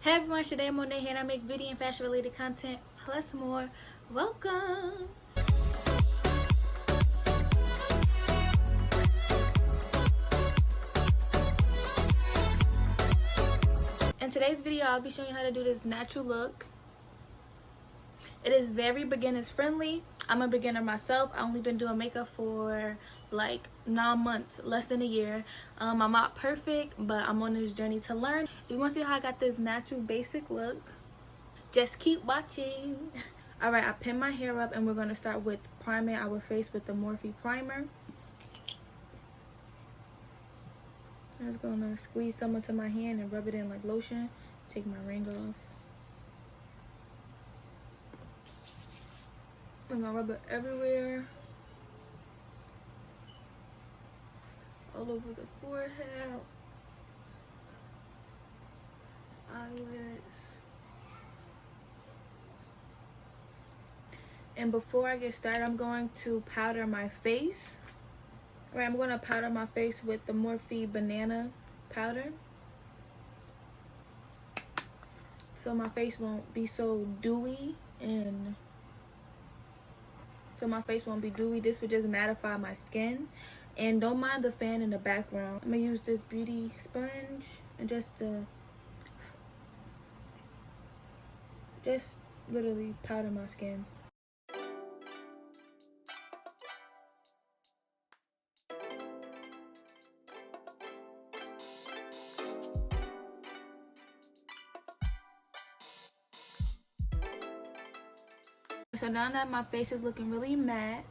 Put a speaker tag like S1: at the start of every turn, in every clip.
S1: Hey everyone, today I'm Monet here and I make beauty and fashion related content plus more. Welcome! In today's video, I'll be showing you how to do this natural look. It is very beginners friendly. I'm a beginner myself. I've only been doing makeup for like 9 months, less than a year. I'm not perfect, but I'm on this journey to learn. If you want to see how I got this natural basic look, just keep watching. Alright, I pinned my hair up and we're going to start with priming our face with the Morphe primer. I'm just going to squeeze some into my hand and rub it in like lotion. Take my ring off. I'm going to rub it everywhere. All over the forehead. Eyelids. And before I get started, I'm going to powder my face. Alright, I'm going to powder my face with the Morphe banana powder, so my face won't be so dewy and this would just mattify my skin. And don't mind the fan in the background. I'm gonna use this beauty sponge and just literally powder my skin. So now that my face is looking really matte,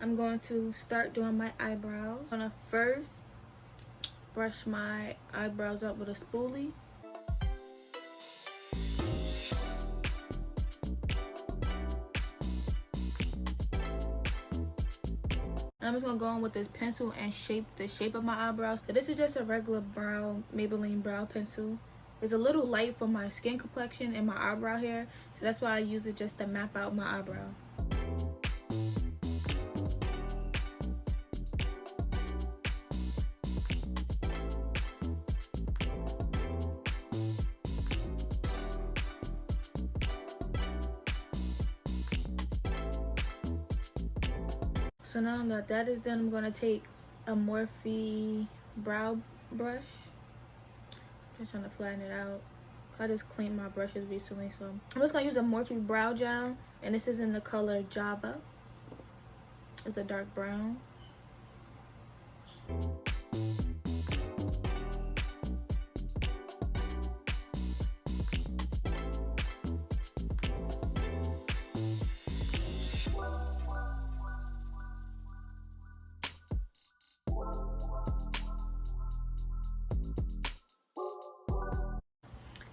S1: I'm going to start doing my eyebrows. I'm gonna first brush my eyebrows up with a spoolie. And I'm just gonna go in with this pencil and shape the shape of my eyebrows. So this is just a regular brown Maybelline brow pencil. It's a little light for my skin complexion and my eyebrow hair, so that's why I use it just to map out my eyebrow. So now that that is done, I'm going to take a Morphe brow brush. Just trying to flatten it out. I just cleaned my brushes recently, so I'm just gonna use a Morphe brow gel, and this is in the color Java. It's a dark brown.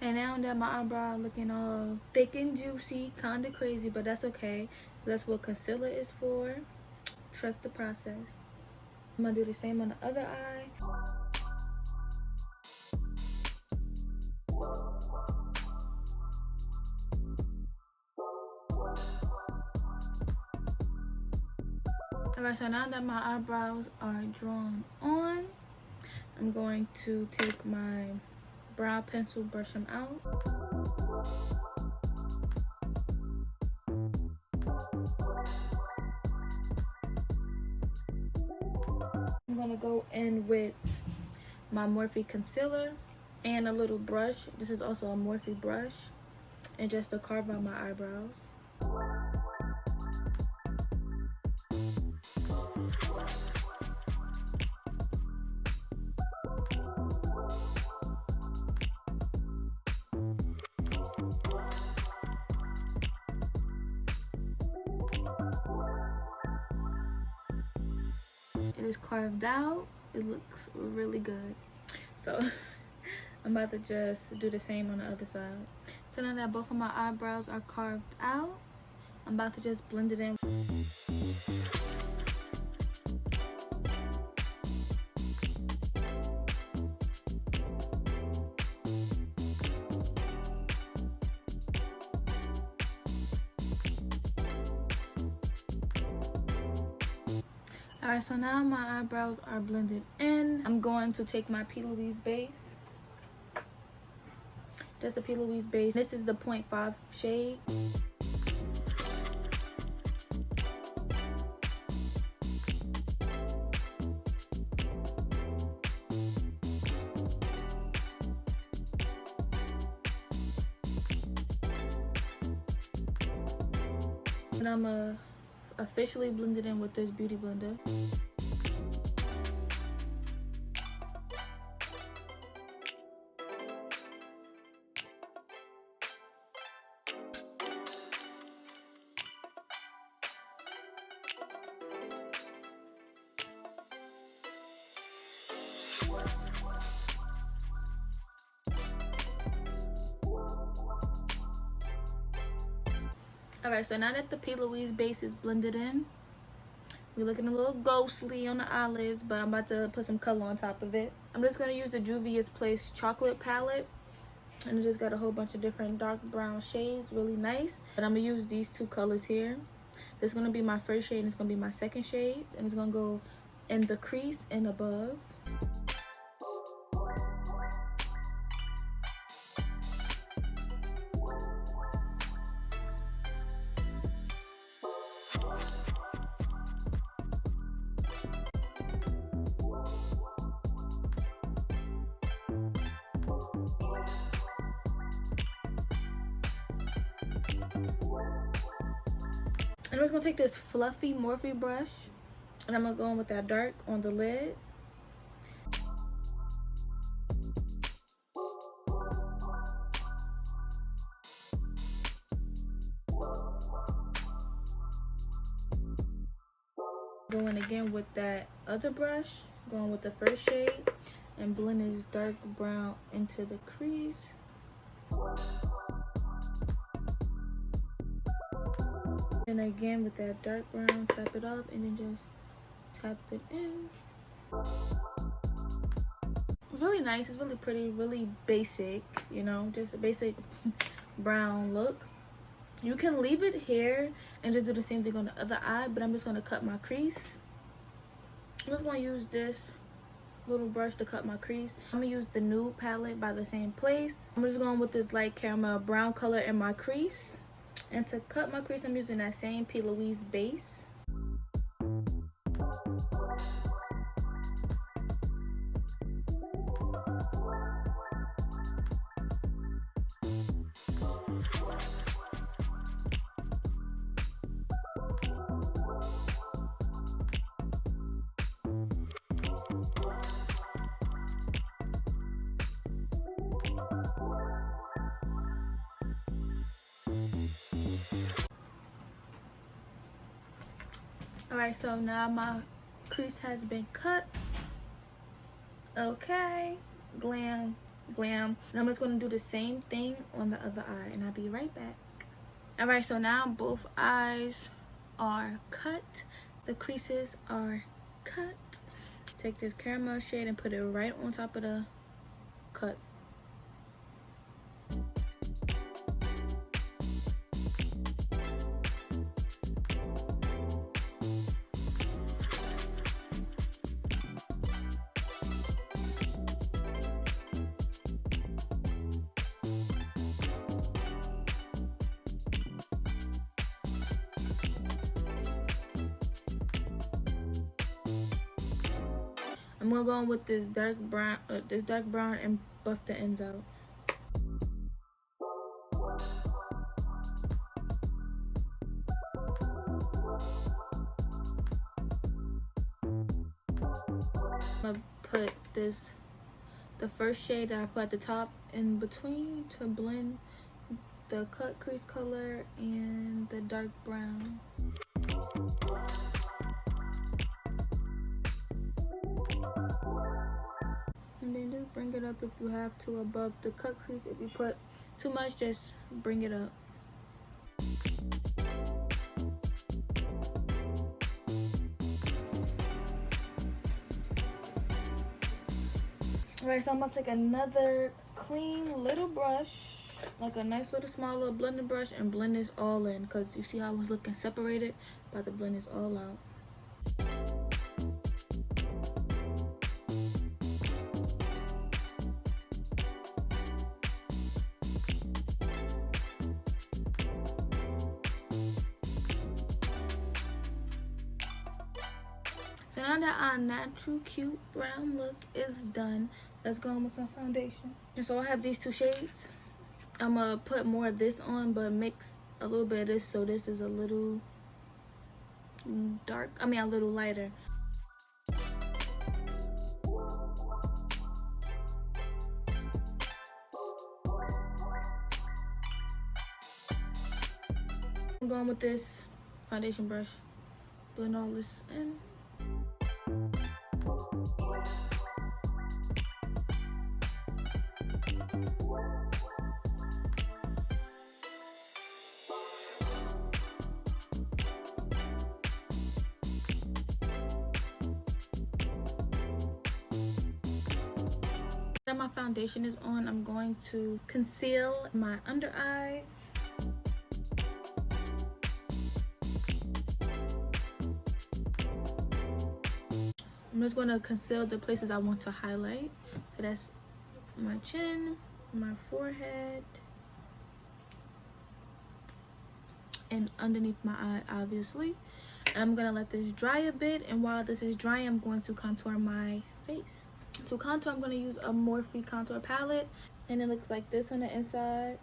S1: And now that my eyebrow looking all thick and juicy, kind of crazy, but that's okay. That's what concealer is for. Trust the process. I'm gonna do the same on the other eye. Alright, so now that my eyebrows are drawn on, I'm going to take my brow pencil, brush them out. I'm gonna go in with my Morphe concealer and a little brush. This is also a Morphe brush, and just to carve out my eyebrows. It is carved out. It looks really good. So I'm about to just do the same on the other side. So now that both of my eyebrows are carved out, I'm about to just blend it in. Alright, so now my eyebrows are blended in. I'm going to take my P. Louise base That's a P. Louise base. This is the 0.5 shade. And I'm officially blend it in with this beauty blender. Alright, so now that the P. Louise base is blended in, we're looking a little ghostly on the eyelids, but I'm about to put some color on top of it. I'm just going to use the Juvia's Place chocolate palette, and it just got a whole bunch of different dark brown shades, really nice. But I'm going to use these two colors here. This is going to be my first shade, and it's going to be my second shade, and it's going to go in the crease and above. And I'm just gonna take this fluffy Morphe brush, and I'm gonna go in with that dark on the lid. Going again with that other brush, going with the first shade, and blend this dark brown into the crease. And again with that dark brown, tap it up, and then just tap it in. It's really nice, it's really pretty, really basic, you know, just a basic brown look. You can leave it here and just do the same thing on the other eye, but I'm just going to cut my crease. I'm just going to use this little brush to cut my crease. I'm going to use the Nude palette by the same place. I'm just going with this light caramel brown color in my crease. And to cut my crease, I'm using that same P. Louise base. Alright, so now my crease has been cut. Okay, glam. And I'm just going to do the same thing on the other eye, and I'll be right back. Alright, so now both eyes are cut. The creases are cut. Take this caramel shade and put it right on top of the cut. I'm gonna go in with this dark brown and buff the ends out. I'm gonna put the first shade that I put at the top in between to blend the cut crease color and the dark brown. And then just bring it up if you have to above the cut crease. If you put too much, just bring it up. Alright, so I'm gonna take another clean little brush, like a nice little small little blending brush, and blend this all in, because you see how I was looking separated. About to blend this all out. So now that our natural cute brown look is done, let's go on with some foundation. And so I have these 2 shades. I'm gonna put more of this on, but mix a little bit of this, so this is a little dark, I mean a little lighter. I'm going with this foundation brush, blend all this in. Now my foundation is on, I'm going to conceal my under eyes. I'm just going to conceal the places I want to highlight. So that's my chin, my forehead, and underneath my eye, obviously. And I'm going to let this dry a bit, and while this is drying, I'm going to contour my face. To contour, I'm going to use a Morphe contour palette, and it looks like this on the inside.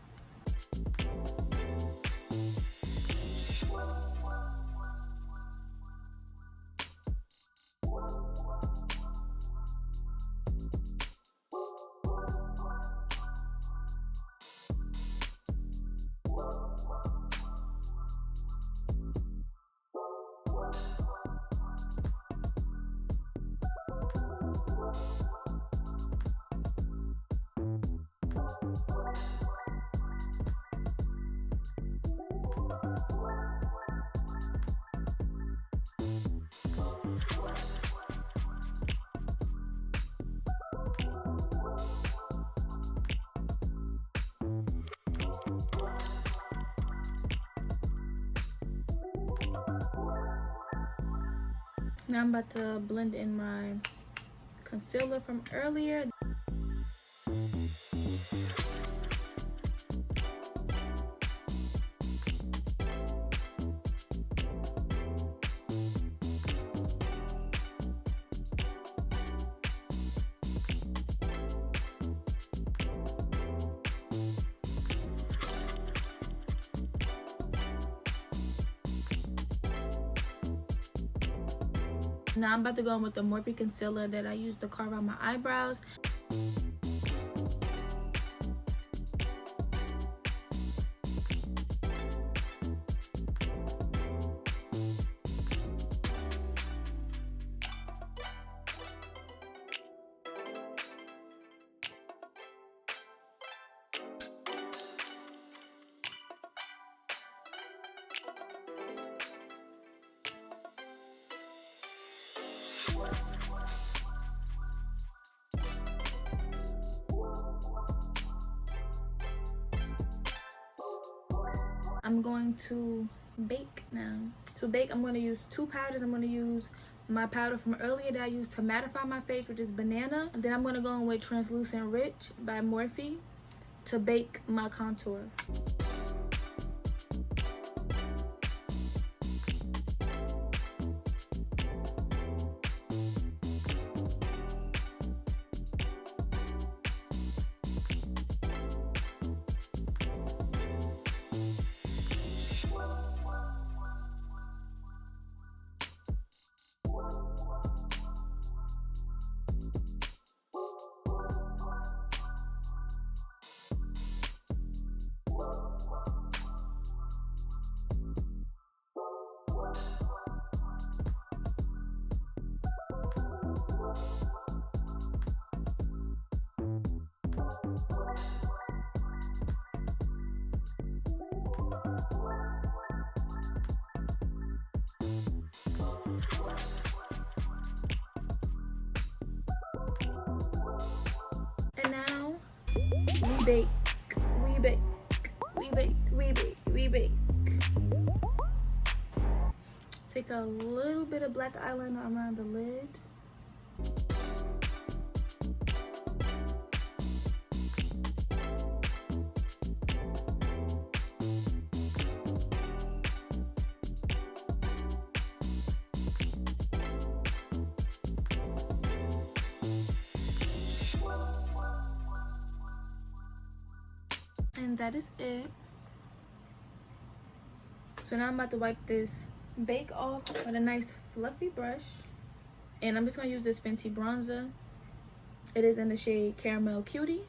S1: Now I'm about to blend in my concealer from earlier. Now I'm about to go in with the Morphe concealer that I used to carve out my eyebrows. I'm going to bake now. To bake, I'm going to use 2 powders. I'm going to use my powder from earlier that I used to mattify my face, which is Banana. And then I'm going to go in with Translucent Rich by Morphe to bake my contour. And now we bake, we bake, we bake, we bake, we bake. Take a little bit of black eyeliner around the lid. And that is it. So now I'm about to wipe this bake off with a nice fluffy brush. And I'm just going to use this Fenty bronzer. It is in the shade Caramel Cutie.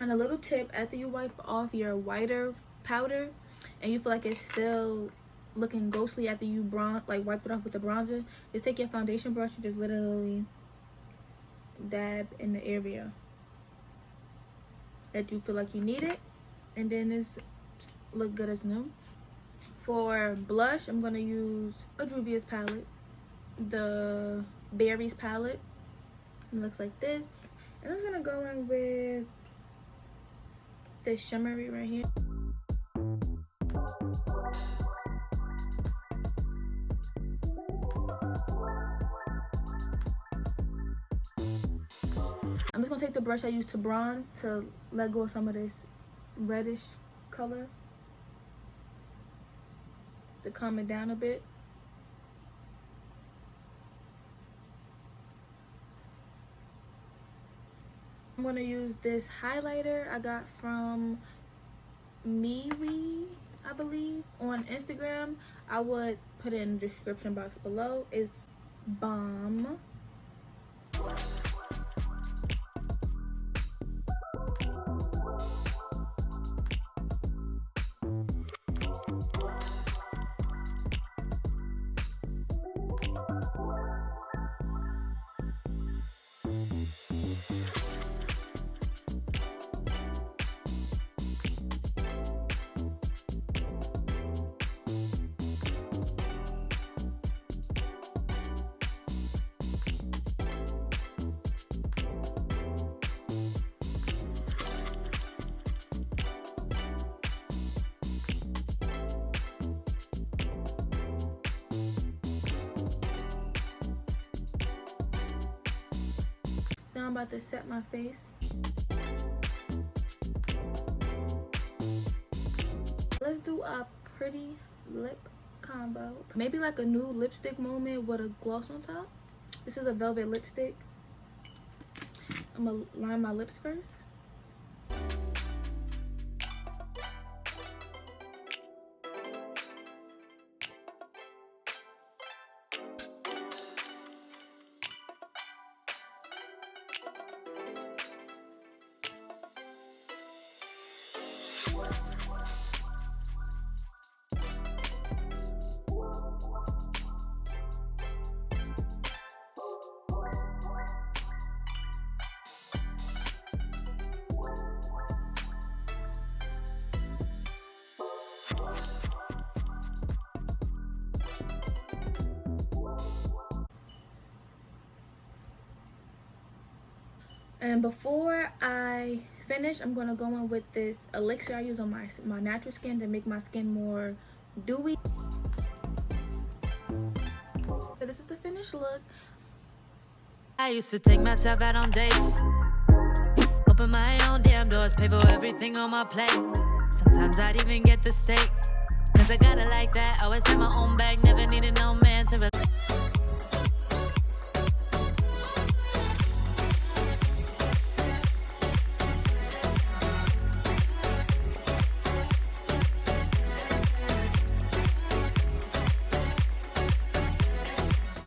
S1: And a little tip, after you wipe off your whiter powder and you feel like it's still looking ghostly after you wipe it off with the bronzer, just take your foundation brush and just literally dab in the area that you feel like you need it, and then it's look good as new. For blush, I'm gonna use a Juvia's palette, the Berries palette. It looks like this, and I'm gonna go in with this shimmery right here. I'm just gonna take the brush I used to bronze to let go of some of this reddish color to calm it down a bit. I'm gonna use this highlighter I got from MIWE, I believe, on Instagram. I would put it in the description box below. It's bomb. Now I'm about to set my face. Let's do a pretty lip combo. Maybe like a nude lipstick moment with a gloss on top. This is a velvet lipstick. I'm gonna line my lips first. And before I finish, I'm gonna go in with this elixir I use on my natural skin to make my skin more dewy. So this is the finished look.
S2: I used to take myself out on dates, open my own damn doors, pay for everything on my plate. Sometimes I'd even get the steak, cause I got it like that. Always had my own bag, never needed no man to